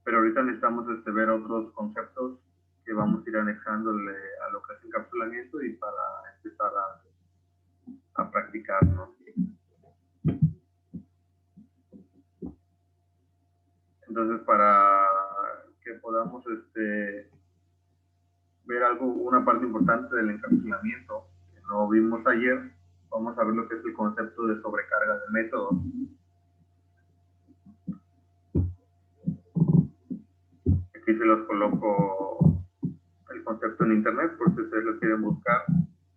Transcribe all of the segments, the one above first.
pero ahorita necesitamos ver otros conceptos que vamos a ir anexándole a lo que es encapsulamiento y para empezar a practicar, ¿no? Entonces, para que podamos ver una parte importante del encapsulamiento que no vimos ayer, vamos a ver lo que es el concepto de sobrecarga de métodos. Aquí se los coloco el concepto en internet por si ustedes lo quieren buscar.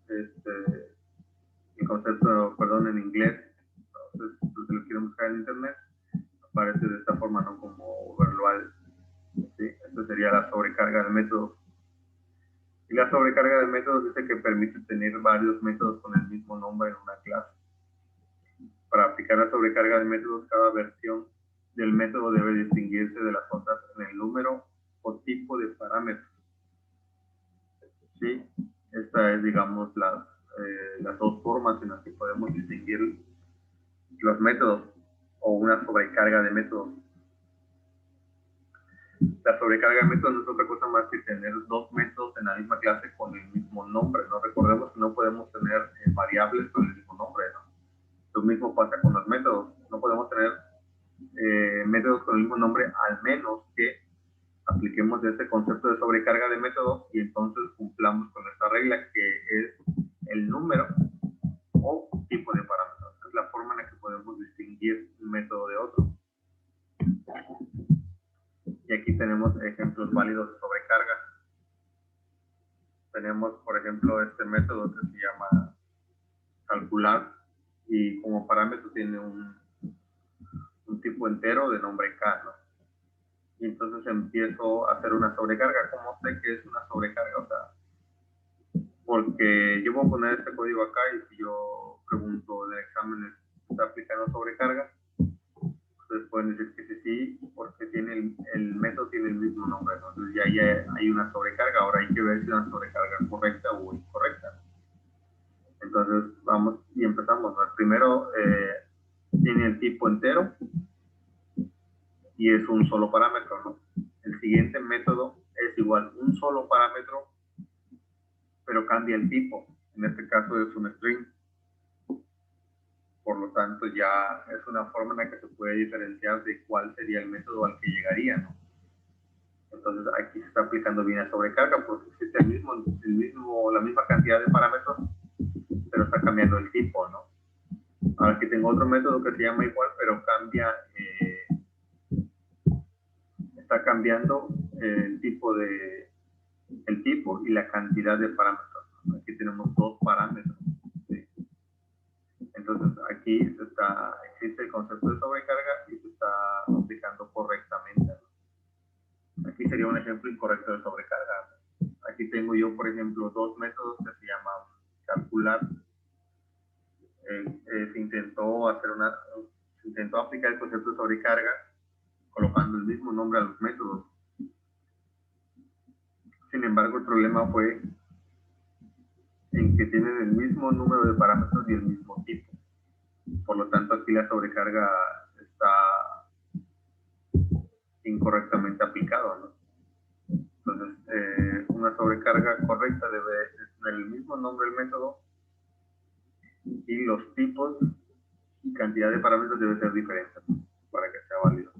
El concepto, perdón, en inglés. Entonces, si ustedes lo quieren buscar en internet, aparece de esta forma, ¿no? Como verbal. ¿Sí? Esto sería la sobrecarga de métodos. Y la sobrecarga de métodos dice que permite tener varios métodos con el mismo nombre en una clase. Para aplicar la sobrecarga de métodos, cada versión del método debe distinguirse de las otras en el número o tipo de parámetros. ¿Sí? Esta es, digamos, las dos formas en las que podemos distinguir los métodos o una sobrecarga de métodos. La sobrecarga de métodos no es otra cosa más que tener dos métodos en la misma clase con el mismo nombre, ¿no? Recordemos que no podemos tener variables con el mismo nombre, ¿no? Lo mismo pasa con los métodos. No podemos tener métodos con el mismo nombre, al menos que apliquemos este concepto de sobrecarga de métodos y entonces cumplamos con esta regla que es el número o tipo de parámetros. Es la forma en la que podemos distinguir un método de otro. Y aquí tenemos ejemplos válidos de sobrecarga. Tenemos, por ejemplo, este método que se llama calcular y como parámetro tiene un tipo entero de nombre K, ¿no? Y entonces empiezo a hacer una sobrecarga. ¿Cómo sé que es una sobrecarga? O sea, porque yo voy a poner este código acá y si yo pregunto del examen, ¿está aplicando sobrecarga? Ustedes pueden decir que sí, porque el método tiene el mismo nombre, ¿no? Entonces ya hay una sobrecarga. Ahora hay que ver si es una sobrecarga correcta o incorrecta. Entonces vamos y empezamos, ¿no? Primero tiene el tipo entero y es un solo parámetro, ¿no? El siguiente método es igual un solo parámetro, pero cambia el tipo. En este caso es un string. Por lo tanto, ya es una forma en la que se puede diferenciar de cuál sería el método al que llegaría, ¿no? Entonces, aquí se está aplicando bien la sobrecarga porque existe la misma cantidad de parámetros, pero está cambiando el tipo, ¿no? Ahora aquí tengo otro método que se llama igual, pero está cambiando el tipo y la cantidad de parámetros. Aquí tenemos dos parámetros. ¿Sí? Entonces aquí existe el concepto de sobrecarga y se está aplicando correctamente. Aquí sería un ejemplo incorrecto de sobrecarga. Aquí tengo yo, por ejemplo, dos métodos que se llaman calcular. Se intentó aplicar el concepto de sobrecarga colocando el mismo nombre a los métodos. Sin embargo, el problema fue en que tienen el mismo número de parámetros y el mismo tipo. Por lo tanto, aquí la sobrecarga está incorrectamente aplicada, ¿no? Entonces, una sobrecarga correcta debe tener el mismo nombre del método y los tipos y cantidad de parámetros deben ser diferentes, ¿no? Para que sea válido.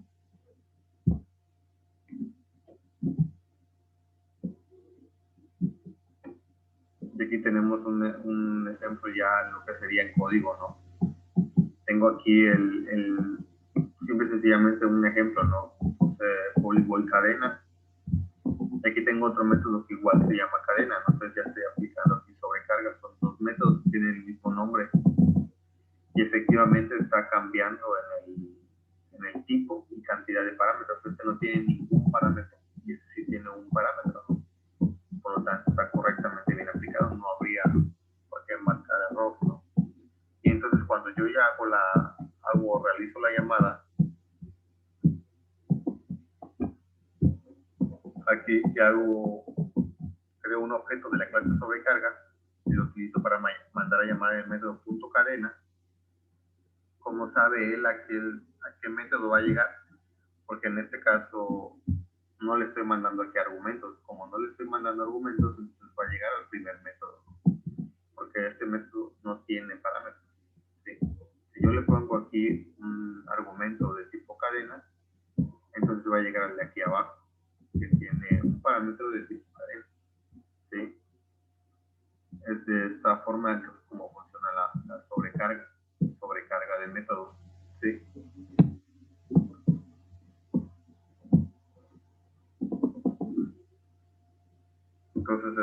Y aquí tenemos un ejemplo ya en lo que sería en código, ¿no? Tengo aquí simple y sencillamente un ejemplo, ¿no? Voy cadena. Aquí tengo otro método que igual se llama cadena. No sé si ya estoy aplicando aquí sobrecarga. Son dos métodos que tienen el mismo nombre. Y efectivamente está cambiando en el tipo y cantidad de parámetros. Este no tiene ningún parámetro. Y este sí tiene un parámetro, ¿no? Por lo tanto, está correctamente bien aplicado. No habría por qué marcar error, ¿no? Y entonces cuando yo ya realizo la llamada, aquí ya creo un objeto de la clase sobrecarga y lo utilizo para mandar a llamar el método .cadena. ¿Cómo sabe él a qué método va a llegar? porque en este caso no le estoy mandando aquí argumentos. Como no le estoy mandando argumentos, entonces va a llegar al primer método, porque este método no tiene parámetros. ¿Sí? Si yo le pongo aquí un argumento de tipo cadena, entonces va a llegar al de aquí abajo, que tiene un parámetro de tipo cadena. ¿Sí? Es de esta forma en que como funciona la sobrecarga de métodos. ¿Sí? Entonces,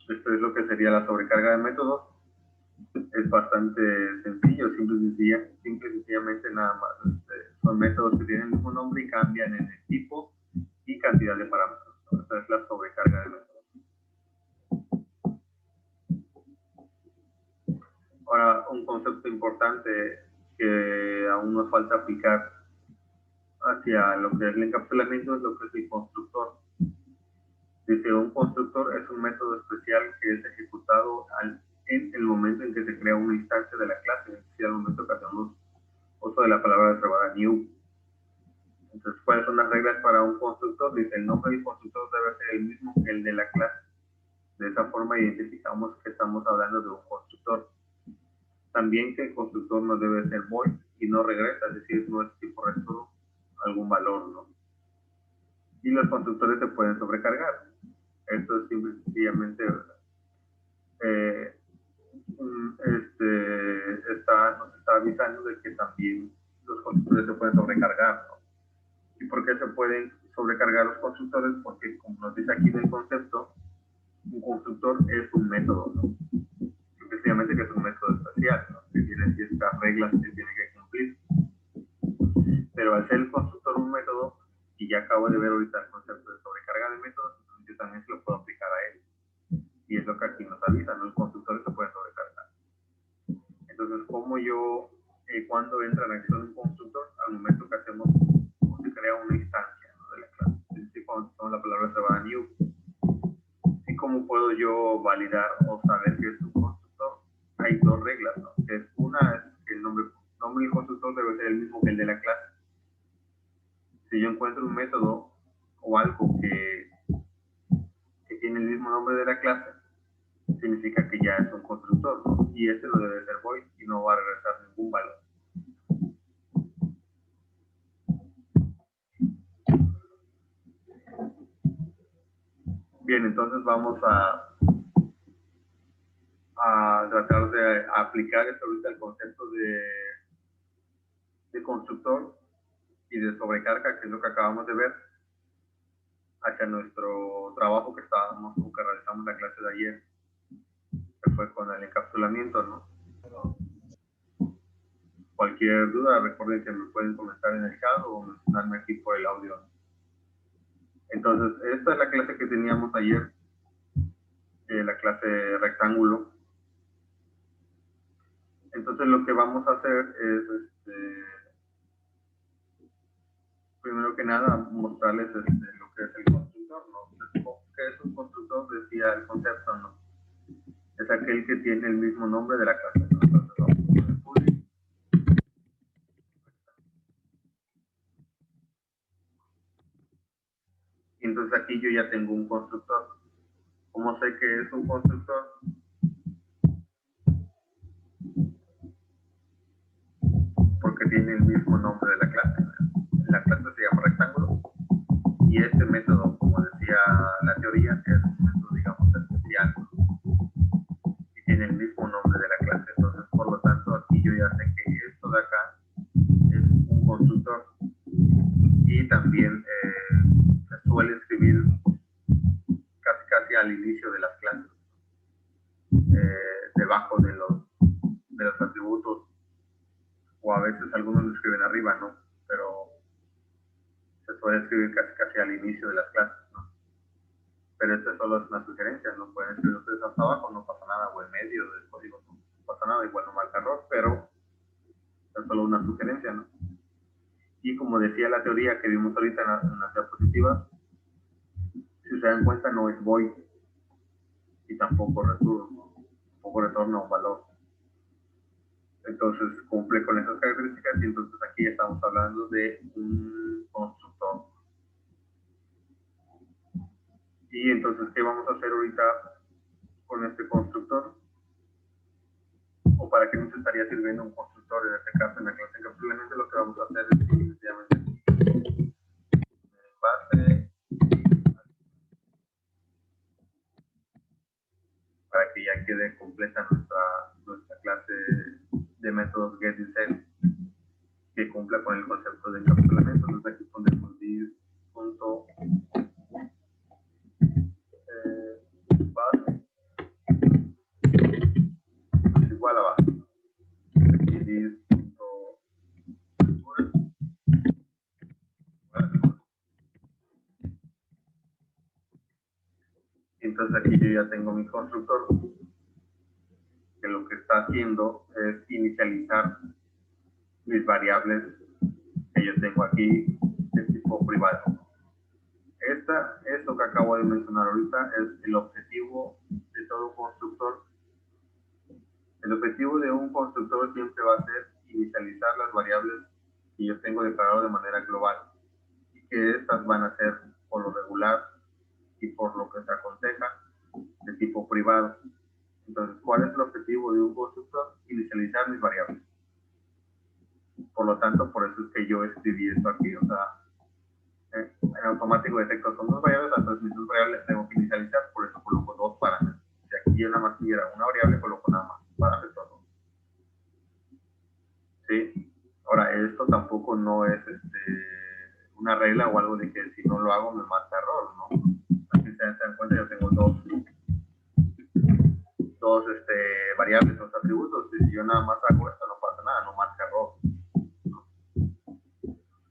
esto es lo que sería la sobrecarga de métodos. Es bastante sencillo, simple y sencillamente nada más. Son métodos que tienen el mismo nombre y cambian en el tipo y cantidad de parámetros. Esta es la sobrecarga de métodos. Ahora, un concepto importante que aún nos falta aplicar hacia lo que es el encapsulamiento es lo que es el constructor. Dice, un constructor es un método especial que es ejecutado en el momento en que se crea una instancia de la clase, es decir, al momento que hacemos uso de la palabra reservada new. Entonces, ¿cuáles son las reglas para un constructor? Dice, el nombre del constructor debe ser el mismo que el de la clase. De esa forma identificamos que estamos hablando de un constructor. También que el constructor no debe ser void y no regresa, es decir, no es tipo retorno algún valor, ¿no? Y los constructores se pueden sobrecargar. Esto es simple y sencillamente nos está avisando de que también los constructores se pueden sobrecargar, ¿no? ¿Y por qué se pueden sobrecargar los constructores? Porque, como nos dice aquí en el concepto, un constructor es un método, ¿no? Simplemente que es un método especial, ¿no? Que tiene ciertas reglas que tiene que cumplir. Pero al ser el constructor un método, y ya acabo de ver ahorita el concepto de sobrecarga de métodos, entonces yo también se lo puedo aplicar a él. Y es lo que aquí nos avisa, ¿no? Los constructores se pueden sobrecargar. Entonces, ¿cómo yo, cuando entra en acción un constructor? Al momento que hacemos, o se crea una instancia, ¿no? De la clase. Es decir, cuando usamos la palabra reservada new. ¿Y cómo puedo yo validar o saber que es un constructor? Hay dos reglas, ¿no? Una es que el nombre del constructor debe ser el mismo que el de la clase. Si yo encuentro un método o algo que tiene el mismo nombre de la clase, significa que ya es un constructor, ¿no? Y este no debe ser void y no va a regresar ningún valor. Bien, entonces vamos a tratar de aplicar esto ahorita el concepto de constructor y de sobrecarga, que es lo que acabamos de ver, hacia nuestro trabajo que realizamos la clase de ayer, que fue con el encapsulamiento, ¿no? Cualquier duda, recuerden que me pueden comentar en el chat o mencionarme aquí por el audio. Entonces, esta es la clase que teníamos ayer, la clase rectángulo. Entonces, lo que vamos a hacer es, primero que nada, mostrarles lo que es el constructor, ¿no? ¿Qué es un constructor? Decía el concepto, ¿no? Es aquel que tiene el mismo nombre de la clase, ¿no? Entonces, vamos a poner public. Y entonces aquí yo ya tengo un constructor. ¿Cómo sé que es un constructor? Porque tiene el mismo nombre de la clase. La clase se llama rectángulo. Y este método, como decía la teoría, es un método, digamos, especial. Y tiene el mismo nombre de la clase. Entonces, por lo tanto, aquí yo ya sé que esto de acá es un constructor. Y también se suele escribir casi al inicio de las clases, debajo de los atributos, o a veces algunos lo escriben arriba, ¿no? Pero se suele escribir casi al inicio de las clases, ¿no? Pero esto solo es una sugerencia, no pueden escribir ustedes hasta abajo, no pasa nada, o en medio del código no pasa nada, igual no marca error, pero es solo una sugerencia, ¿no? Y como decía la teoría que vimos ahorita en la diapositiva, si se dan cuenta no es void y tampoco retorna un valor. Entonces cumple con esas características y entonces aquí estamos hablando de un constructor. Y entonces, ¿qué vamos a hacer ahorita con este constructor? ¿O para qué nos estaría sirviendo un constructor? En este caso, en la clase de encapsulamiento, lo que vamos a hacer es sencillamente base para que ya quede completa nuestra clase de métodos get y set, que cumpla con el concepto de encapsulamiento. Entonces aquí pondremos this punto base es igual a base. Aquí this punto entonces aquí yo ya tengo mi constructor que lo que está haciendo es inicializar mis variables que yo tengo aquí de tipo privado. Esto que acabo de mencionar ahorita es el objetivo de todo constructor. El objetivo de un constructor siempre va a ser inicializar las variables que yo tengo declarado de manera global y que estas van a ser por lo regular y por lo que se aconseja de tipo privado. Entonces, ¿cuál es el objetivo de un constructor? Inicializar mis variables. Por lo tanto, por eso es que yo escribí esto aquí. O sea, en automático detecto son dos variables, entonces mis dos variables tengo que inicializar, por eso coloco dos parámetros. Si aquí yo nada más tuviera una variable, coloco nada más parámetros. ¿Sí? Ahora, esto tampoco no es una regla o algo de que si no lo hago me marca error, ¿no? Aquí se dan cuenta, yo tengo dos variables, dos atributos, y si yo nada más hago esto no pasa nada, no marca error.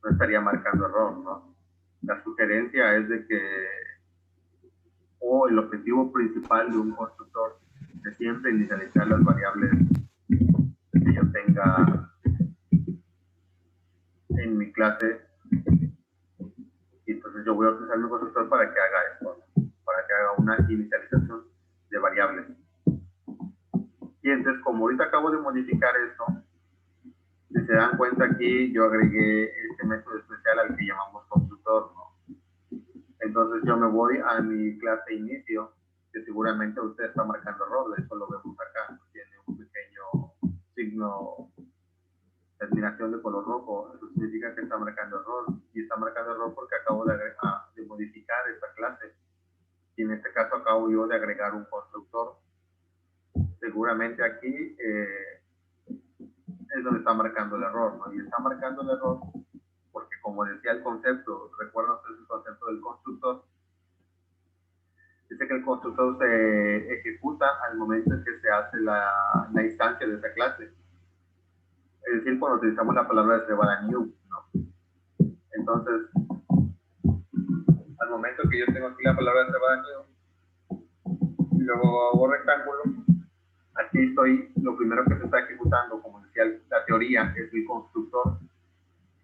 No estaría marcando error, ¿no? La sugerencia es de que, o el objetivo principal de un constructor es siempre inicializar las variables que yo tenga en mi clase, y entonces yo voy a utilizar mi constructor para que haga esto, para que haga una inicialización de variables. Y entonces, como ahorita acabo de modificar esto, si se dan cuenta aquí, yo agregué este método especial al que llamamos constructor, ¿no? Entonces yo me voy a mi clase inicio, que seguramente usted está marcando error, de hecho lo vemos acá, tiene un pequeño signo de terminación de color rojo, eso significa que está marcando error, y está marcando error porque acabo de modificar esta clase, y en este caso acabo yo de agregar un constructor. Seguramente aquí es donde está marcando el error, ¿no? Y está marcando el error porque, como decía el concepto, recuerdan ustedes el concepto del constructor, dice que el constructor se ejecuta al momento en que se hace la instancia de esa clase. Es decir, cuando utilizamos la palabra reservada new, ¿no? Entonces, al momento que yo tengo aquí la palabra reservada new, y luego hago rectángulo, aquí estoy, lo primero que se está ejecutando, como decía la teoría, es el constructor,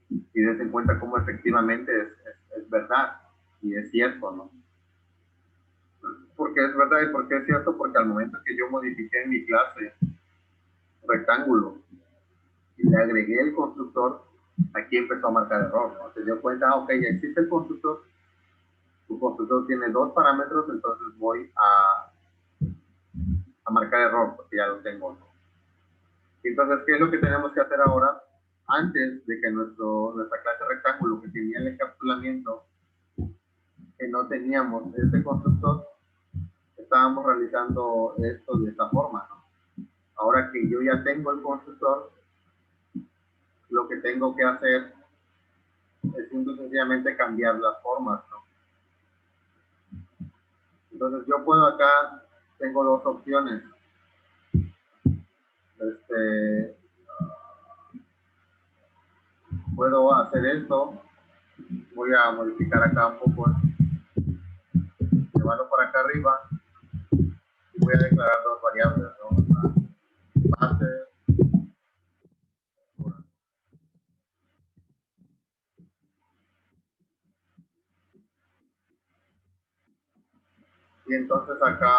y dense en cuenta cómo efectivamente es verdad, y es cierto, ¿no? Porque es verdad y porque es cierto, porque al momento que yo modifiqué en mi clase rectángulo y le agregué el constructor, aquí empezó a marcar error, ¿no? Se dio cuenta, ok, ya existe el constructor, tu constructor tiene dos parámetros, entonces voy a marcar error, porque ya lo tengo, ¿no? Entonces, ¿qué es lo que tenemos que hacer ahora? Antes de que nuestra clase rectángulo, que tenía el encapsulamiento, que no teníamos este constructor, estábamos realizando esto de esta forma, ¿no? Ahora que yo ya tengo el constructor, lo que tengo que hacer es simple y sencillamente cambiar las formas, ¿no? Entonces yo puedo acá, tengo dos opciones. Puedo hacer esto, voy a modificar acá un poco, llevarlo para acá arriba y voy a declarar dos variables, ¿no? Base, y entonces acá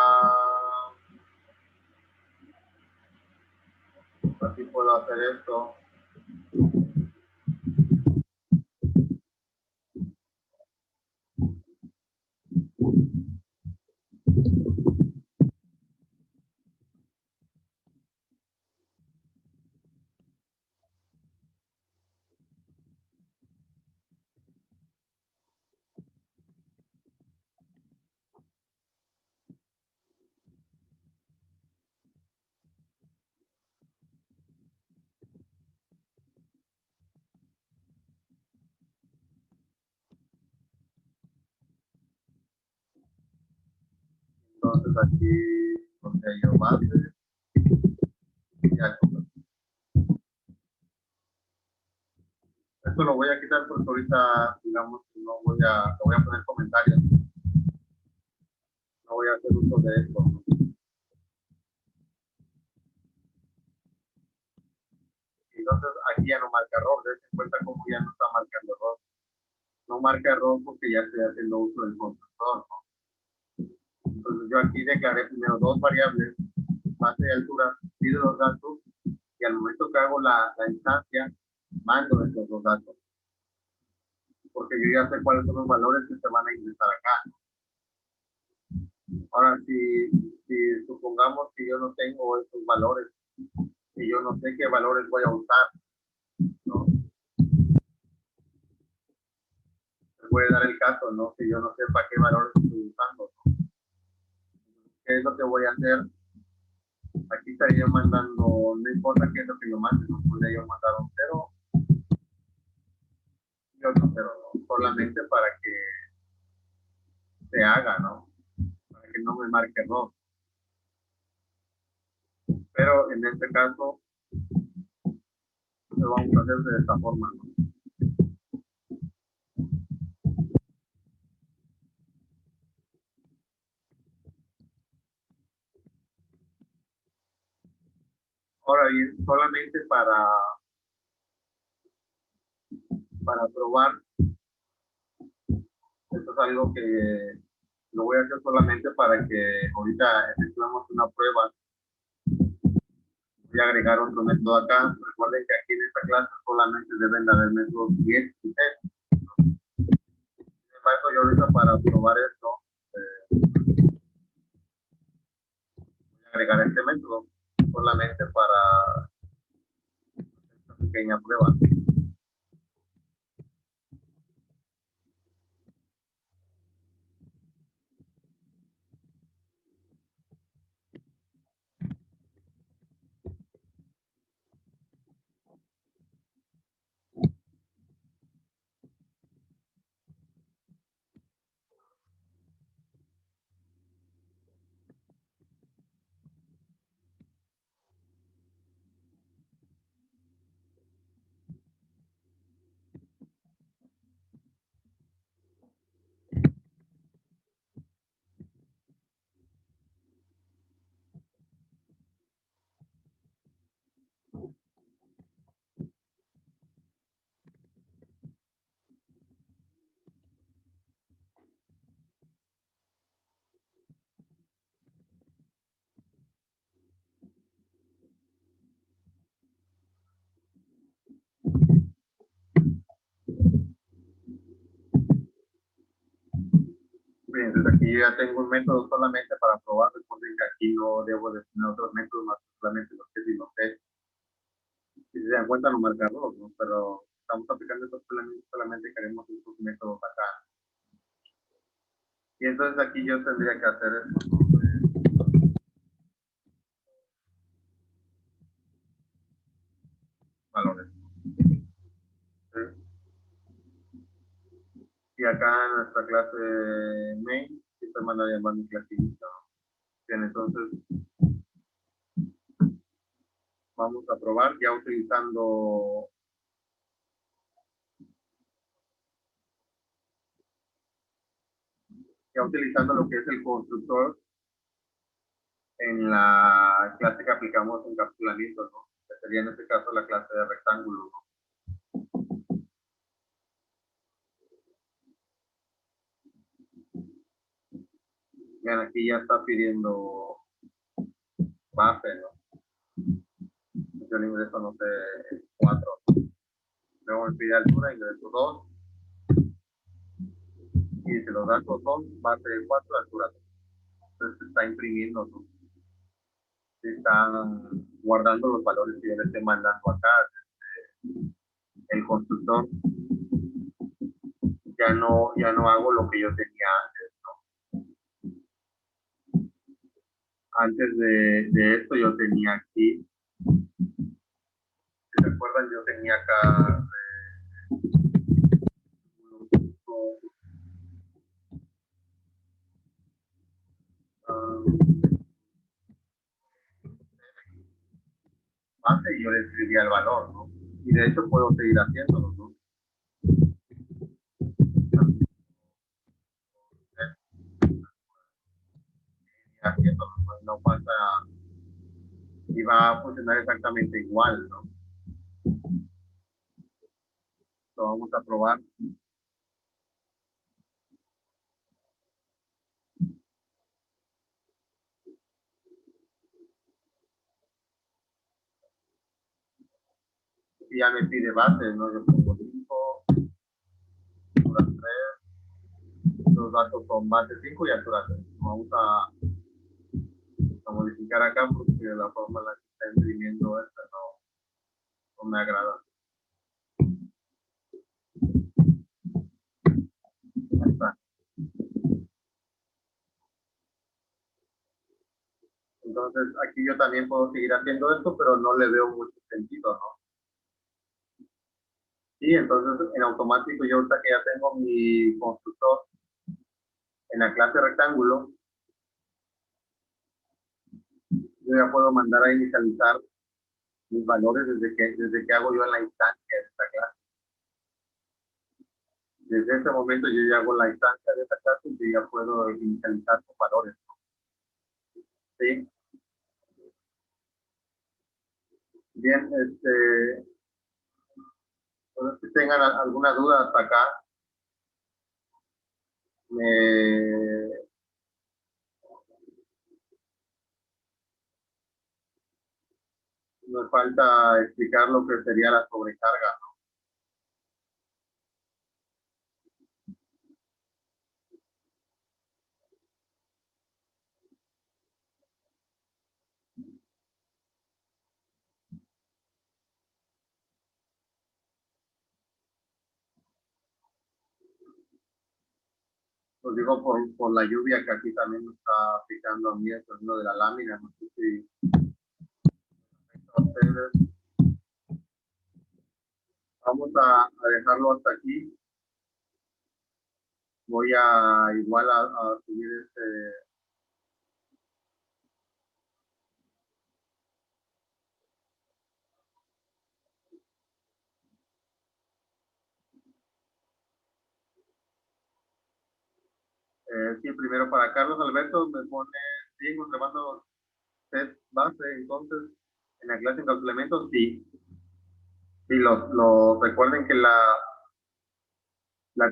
así puedo hacer esto. Entonces aquí donde yo base, ya. Esto lo voy a quitar porque ahorita, digamos, no voy a poner comentarios. No voy a hacer uso de esto. Entonces aquí ya no marca error. Dense cuenta cómo ya no está marcando error. No marca error porque ya estoy haciendo uso del constructor, ¿no? Entonces yo aquí declaré primero dos variables, base y altura, pido los datos y al momento que hago la instancia, mando esos dos datos. Porque yo ya sé cuáles son los valores que se van a ingresar acá. Ahora, si supongamos que yo no tengo estos valores, y yo no sé qué valores voy a usar, ¿no? Voy a dar el caso, ¿no? Que yo no sepa qué valores estoy usando, ¿no? ¿Qué es lo que voy a hacer? Aquí estaría mandando, no importa qué es lo que yo mande, no podría yo mandar un cero y otro cero, ¿no? Solamente para que se haga, ¿no? Para que no me marque error. Pero en este caso, lo vamos a hacer de esta forma, ¿no? Ahora bien, solamente para probar, esto es algo que lo voy a hacer solamente para que ahorita efectuemos una prueba. Voy a agregar otro método acá. Recuerden que aquí en esta clase solamente deben de haber métodos 10 y 10. Sin embargo, yo ahorita para probar esto, voy a agregar este método solamente para esta pequeña prueba. Bien, entonces aquí ya tengo un método solamente para probar. Recuerden que aquí no debo de tener otros métodos más, solamente los que sí los sé. Si se dan cuenta, no marca error, ¿no? Pero estamos aplicando estos solamente queremos estos métodos acá. Y entonces aquí yo tendría que hacer esto, ¿no? Valores. ¿Sí? Y acá en nuestra clase main, sí se manda a llamar mi clasista, ¿no? Bien, entonces vamos a probar ya utilizando lo que es el constructor en la clase que aplicamos encapsulamiento, ¿no? Que sería en este caso la clase de rectángulo, ¿no? Bien, aquí ya está pidiendo base, ¿no? Yo le ingreso, no sé, 4. Luego me pide altura, ingreso 2. Y si los datos son base de 4, altura 2. Entonces se está imprimiendo, ¿no? Se están guardando los valores que yo le estoy mandando acá. El constructor ya no hago lo que yo tenía antes, ¿no? Antes de esto yo tenía aquí, si se acuerdan, yo tenía acá base y yo le escribía el valor, ¿no? Y de hecho puedo seguir haciéndolo, ¿no? Haciéndolo, pues no pasa, y va a funcionar exactamente igual, ¿no? Lo vamos a probar. Y ya me pide bases, ¿no? Yo pongo 5, altura 3, los datos son base 5 y altura 3. Vamos a modificar acá porque la forma en la que está imprimiendo esta no me agrada. Ahí está. Entonces aquí yo también puedo seguir haciendo esto, pero no le veo mucho sentido, ¿no? Y entonces en automático yo ahorita que ya tengo mi constructor en la clase rectángulo, yo ya puedo mandar a inicializar mis valores desde que hago yo en la instancia de esta clase. Desde ese momento yo ya hago la instancia de esta clase y yo ya puedo inicializar los valores, ¿no? ¿Sí? Bien, entonces si tengan alguna duda hasta acá, me, me falta explicar lo que sería la sobrecarga, ¿no? Lo digo por la lluvia que aquí también me está aplicando a mí el sonido de la lámina, no sé si a ustedes. Vamos a dejarlo hasta aquí. Voy a igual a subir sí, primero para Carlos Alberto me pone, sí, conservando test base, entonces en la clase en complementos, sí. Sí, recuerden que la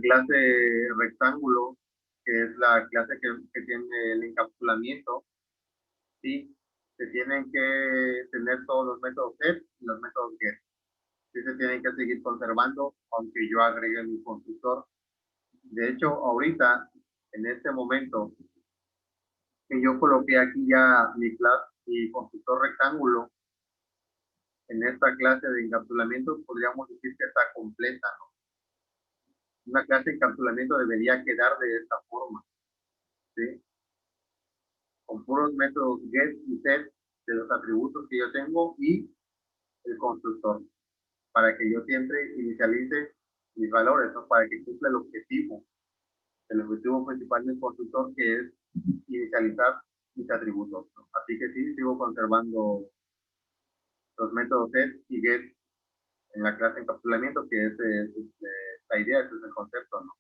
clase rectángulo, que es la clase que tiene el encapsulamiento, sí, se tienen que tener todos los métodos set y los métodos get. Sí se tienen que seguir conservando, aunque yo agregue mi constructor. De hecho, ahorita, en este momento, que yo coloqué aquí ya mi clase y constructor rectángulo, en esta clase de encapsulamiento podríamos decir que está completa, ¿no? Una clase de encapsulamiento debería quedar de esta forma, ¿sí? Con puros métodos get y set de los atributos que yo tengo y el constructor, para que yo siempre inicialice mis valores, ¿no? Para que cumpla el objetivo principal del constructor, que es inicializar mis atributos, ¿no? Así que sí, sigo conservando los métodos set y get en la clase encapsulamiento, que es la idea, ese es el concepto, ¿no?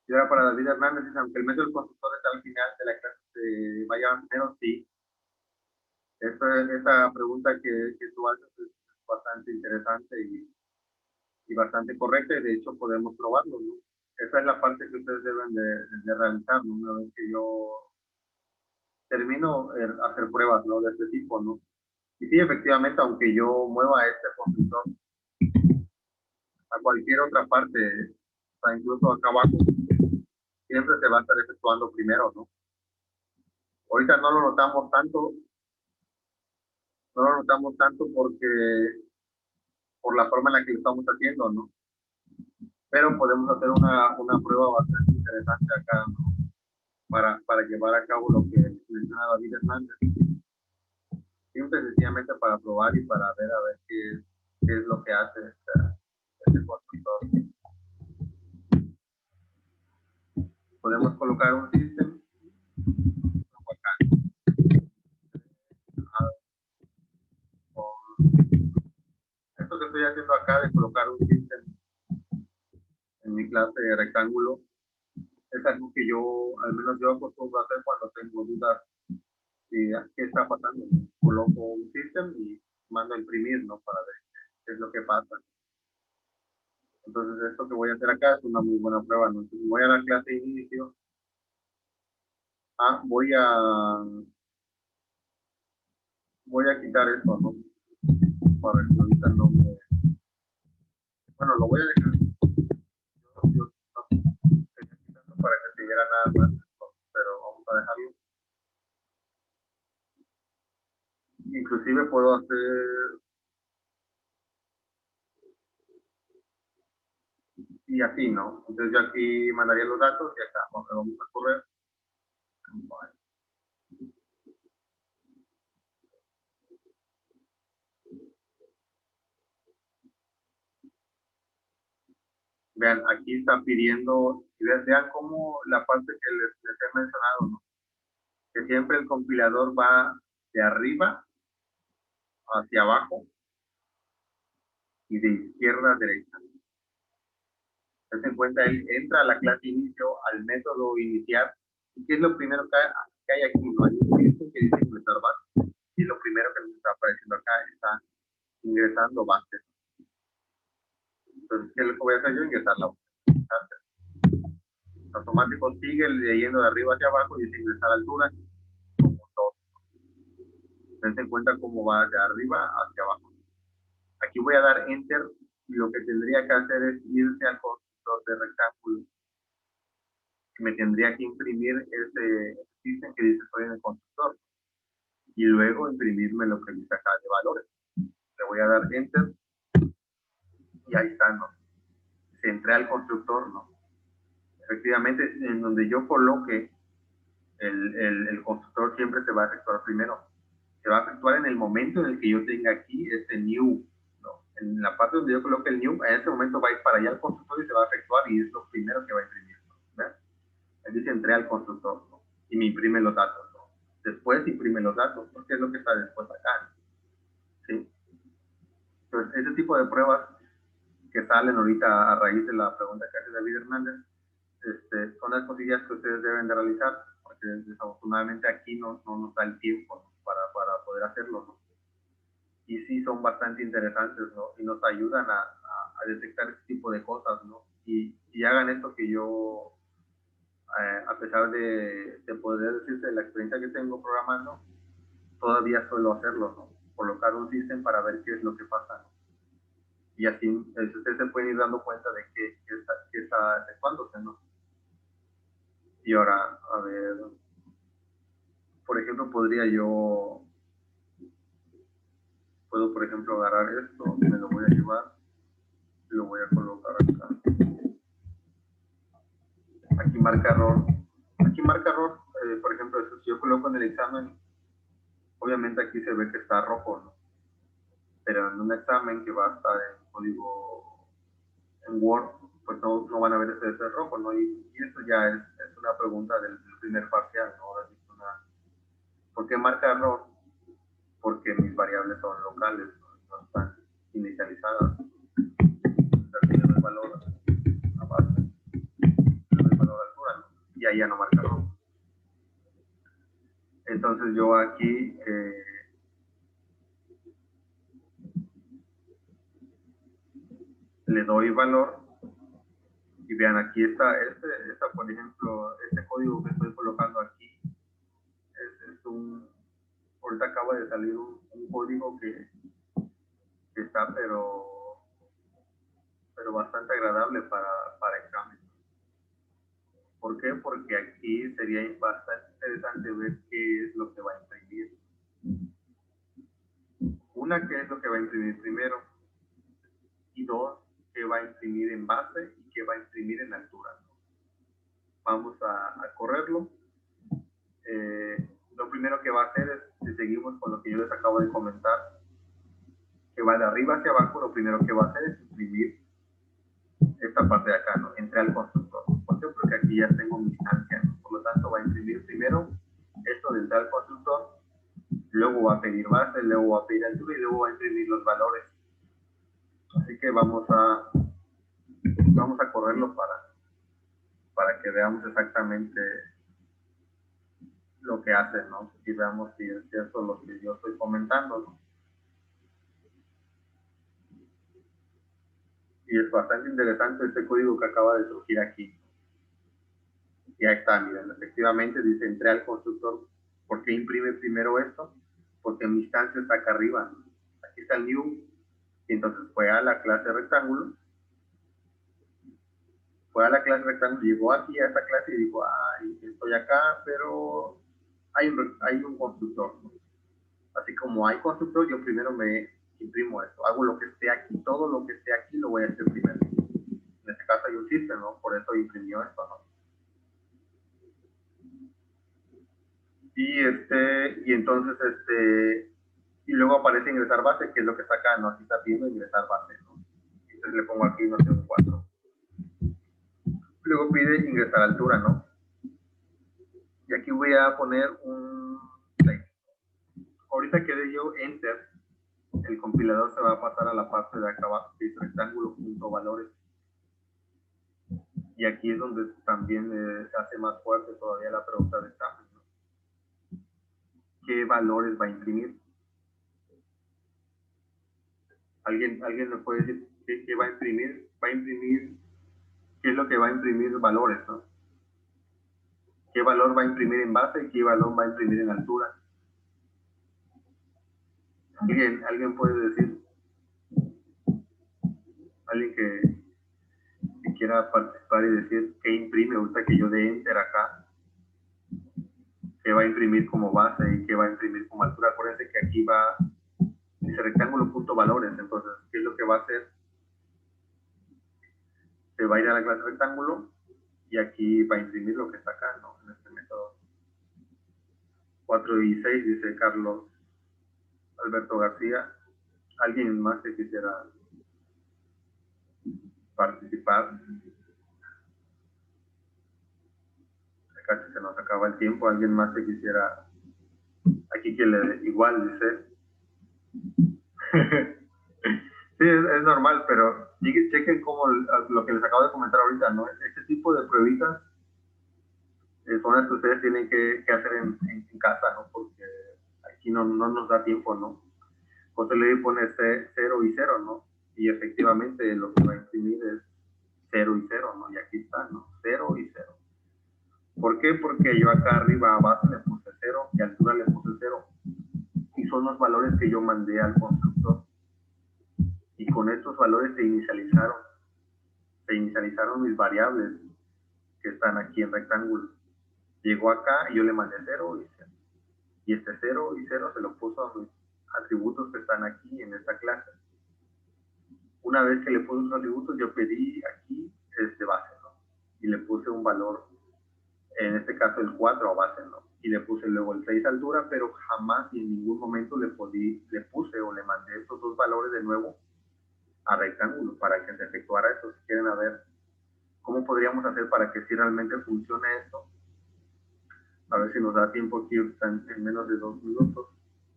Y ahora para David Hernández, aunque el método del constructor está al final de la clase, vaya menos, sí. Esta pregunta que tú haces es bastante interesante y bastante correcta, y de hecho podemos probarlo, ¿no? Esa es la parte que ustedes deben de realizar, ¿no? Una vez que yo termino hacer pruebas, ¿no? De este tipo, ¿no? Y sí, efectivamente, aunque yo mueva este constructor a cualquier otra parte, o sea, incluso acá abajo, siempre se va a estar efectuando primero, ¿no? Ahorita no lo notamos tanto, no lo notamos tanto porque por la forma en la que lo estamos haciendo, ¿no? Pero podemos hacer una prueba bastante interesante acá, ¿no? Para llevar a cabo lo que menciona David Hernández, simple y sencillamente para probar y para ver a ver qué es lo que hace este constructor. Podemos colocar un sistema acá, con esto que estoy haciendo acá de colocar un sistema en mi clase de rectángulo es algo que yo, al menos yo acostumbro a hacer cuando tengo dudas de qué está pasando. Coloco un sistema y mando a imprimir, ¿no? Para ver qué es lo que pasa. Entonces, esto que voy a hacer acá es una muy buena prueba, ¿no? Entonces, voy a la clase de inicio. Voy a quitar esto, ¿no? Para que ahorita no me... Bueno, lo voy a dejar. Yo estoy quitando para que se viera nada más esto, pero vamos a dejarlo. Inclusive puedo hacer y así, ¿no? Entonces yo aquí mandaría los datos y acá vamos a correr. Vean, aquí está pidiendo, vean cómo la parte que les he mencionado, ¿no? Que siempre el compilador va de arriba hacia abajo y de izquierda a derecha. Entonces, en cuenta, él entra a la clase inicio, al método iniciar. ¿Y qué es lo primero que hay aquí? No hay un texto que dice ingresar base. Y lo primero que nos está apareciendo acá está ingresando base. Entonces, ¿qué es lo que voy a hacer yo? Ingresar la base. Automático sigue leyendo de arriba hacia abajo y dice ingresar altura. Como todo. Entonces, en cuenta cómo va de arriba hacia abajo. Aquí voy a dar enter y lo que tendría que hacer es irse al constructor de rectángulo. Me tendría que imprimir ese system que dice estoy en el constructor y luego imprimirme lo que dice acá de valores. Le voy a dar enter y ahí está, ¿no? Se entré al constructor, ¿no? Efectivamente, en donde yo coloque el constructor siempre se va a efectuar primero. Se va a efectuar en el momento en el que yo tenga aquí este new, ¿no? En la parte donde yo coloque el new, en ese momento va a ir para allá al constructor y se va a efectuar y es lo primero que va a imprimir, ¿no? ¿Ves? Él dice entré al constructor, ¿no? Y me imprime los datos, ¿no? Después imprime los datos, porque es lo que está después acá, ¿sí? Entonces, ese tipo de pruebas que salen ahorita a raíz de la pregunta que hace David Hernández, son las cosillas que ustedes deben de realizar, porque desafortunadamente aquí no nos da el tiempo, ¿no? para poder hacerlo, ¿no? Y sí son bastante interesantes, ¿no? Y nos ayudan a detectar este tipo de cosas, ¿no? Y hagan esto que yo, a pesar de poder decirte la experiencia que tengo programando, todavía suelo hacerlo, ¿no? Colocar un sistema para ver qué es lo que pasa, ¿no? Y así ustedes se pueden ir dando cuenta de que está efectuándose, ¿no? Y ahora, a ver, por ejemplo, puedo por ejemplo agarrar esto, me lo voy a llevar, lo voy a colocar acá. Aquí marca error. Aquí marca error, por ejemplo, eso, si yo coloco en el examen, obviamente aquí se ve que está rojo, ¿no? Pero en un examen que va a estar en código en Word, pues no van a ver ese rojo, ¿no? Y eso ya es una pregunta del primer parcial, ¿no? Ahora sí, ¿por qué marca error? Porque mis variables son locales, no están inicializadas. Aquí le doy valor a base, le doy valor a altura, ¿no? Y ahí ya no marca error. Entonces yo aquí le doy valor y vean aquí está por ejemplo, este código que estoy colocando aquí es ahorita acaba de salir un código que está, pero bastante agradable para examen. ¿Por qué? Porque aquí sería bastante interesante ver qué es lo que va a imprimir. Una, qué es lo que va a imprimir primero. Y dos, qué va a imprimir en base y qué va a imprimir en altura. Vamos a correrlo. Lo primero que va a hacer es, si seguimos con lo que yo les acabo de comentar, que va de arriba hacia abajo, lo primero que va a hacer es imprimir esta parte de acá, ¿no? Entre al constructor. ¿Por qué? Porque aquí ya tengo mi instancia, ¿no? Por lo tanto, va a imprimir primero esto de entrar al constructor, luego va a pedir base, luego va a pedir altura y luego va a imprimir los valores. Así que vamos a correrlo para que veamos exactamente lo que hace, ¿no? Y veamos si es cierto lo que yo estoy comentando, ¿no? Y es bastante interesante este código que acaba de surgir aquí. Ya está, miren, efectivamente dice, entré al constructor. ¿Por qué imprime primero esto? Porque mi instancia está acá arriba, ¿no? Aquí está el new, y entonces fue a la clase rectángulo, llegó aquí a esta clase y dijo, ay, estoy acá, pero hay un constructor, ¿no? Así como hay constructor, yo primero me imprimo esto, hago lo que esté aquí, todo lo que esté aquí lo voy a hacer primero. En este caso hay un system, ¿no? Por eso imprimió esto, ¿no? Y entonces, y luego aparece ingresar base, que es lo que está acá, ¿no? Aquí está pidiendo ingresar base, ¿no? Entonces le pongo aquí, no sé, un 4. Luego pide ingresar altura, ¿no? Y aquí voy a poner un 6. Ahorita que dé yo enter, el compilador se va a pasar a la parte de acá abajo, que es rectángulo punto valores. Y aquí es donde también se hace más fuerte todavía la pregunta de examen, ¿no? ¿Qué valores va a imprimir? ¿Alguien me puede decir qué va a imprimir? Va a imprimir, ¿qué es lo que va a imprimir valores, ¿no? ¿Qué valor va a imprimir en base y qué valor va a imprimir en altura? ¿Alguien puede decir? ¿Alguien que quiera participar y decir qué imprime ahorita que yo dé enter acá? ¿Qué va a imprimir como base y qué va a imprimir como altura? Acuérdense que aquí va, dice rectángulo punto valores, entonces, ¿qué es lo que va a hacer? Se va a ir a la clase rectángulo y aquí va a imprimir lo que está acá, ¿no? En este método. 4 y 6, dice Carlos Alberto García. ¿Alguien más que quisiera participar? Casi se nos acaba el tiempo. ¿Alguien más que quisiera? Aquí que le igual dice. Sí, es normal, pero chequen como lo que les acabo de comentar ahorita, ¿no? Este tipo de pruebitas son las que ustedes tienen que hacer en casa, ¿no? Porque aquí no nos da tiempo, ¿no? José le pone 0 y 0, ¿no? Y efectivamente lo que va a imprimir es 0 y 0, ¿no? Y aquí está, ¿no? 0 y 0. ¿Por qué? Porque yo acá arriba a base le puse 0 y a altura le puse 0. Y son los valores que yo mandé al constructor. Y con estos valores se inicializaron mis variables que están aquí en rectángulo. Llegó acá y yo le mandé 0 y 0. Y este 0 y 0 se lo puso a mis atributos que están aquí en esta clase. Una vez que le puse los atributos, yo pedí aquí base, ¿no? Y le puse un valor, en este caso el 4 a base, ¿no? Y le puse luego el 6 a altura, pero jamás y en ningún momento le puse o le mandé estos dos valores de nuevo a rectángulo para que se efectuara esto. Si quieren a ver cómo podríamos hacer para que si realmente funcione esto, a ver si nos da tiempo aquí en menos de 2 minutos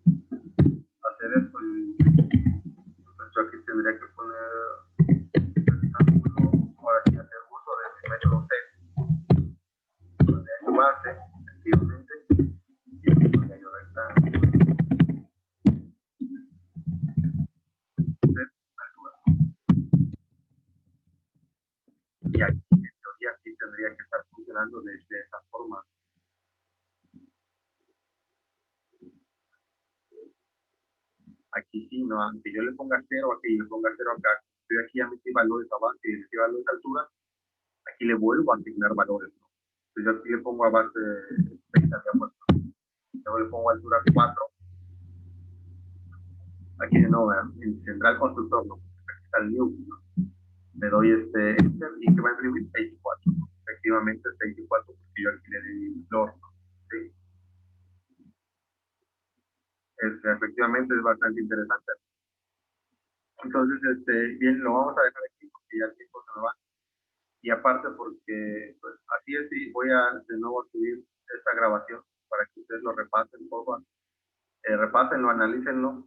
hacer esto. Y yo aquí tendría que poner rectángulo, ahora sí hacer uso del método set, donde hay base, efectivamente, y aquí donde hay rectángulo, set, altura. Y aquí, en teoría, aquí tendría que estar funcionando de esa forma. Aquí sí, ¿no? Aunque yo le ponga cero aquí y le ponga cero acá, yo aquí ya metí valores a base y metí valores a altura, aquí le vuelvo a asignar valores, ¿no? Entonces yo aquí le pongo a base 30, de acuerdo. Luego le pongo altura 4, aquí de nuevo, en central constructor, ¿no? Aquí está el new, ¿no? Le doy enter y que va a imprimir 6 y 4, ¿no? Efectivamente 6 y 4 porque yo aquí le di flor, ¿no? ¿Sí? Efectivamente es bastante interesante. Entonces, bien, lo vamos a dejar aquí porque ya el tiempo se me va. Y aparte porque, pues, así es, y voy a de nuevo subir esta grabación para que ustedes lo repasen, por favor. Repásenlo, analícenlo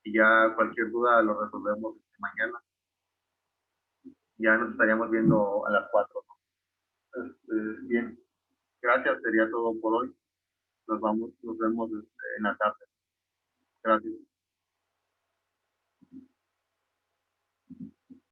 y ya cualquier duda lo resolvemos mañana. Ya nos estaríamos viendo a las 4, ¿no? Bien, gracias, sería todo por hoy. Nos vemos en la tarde. Gracias.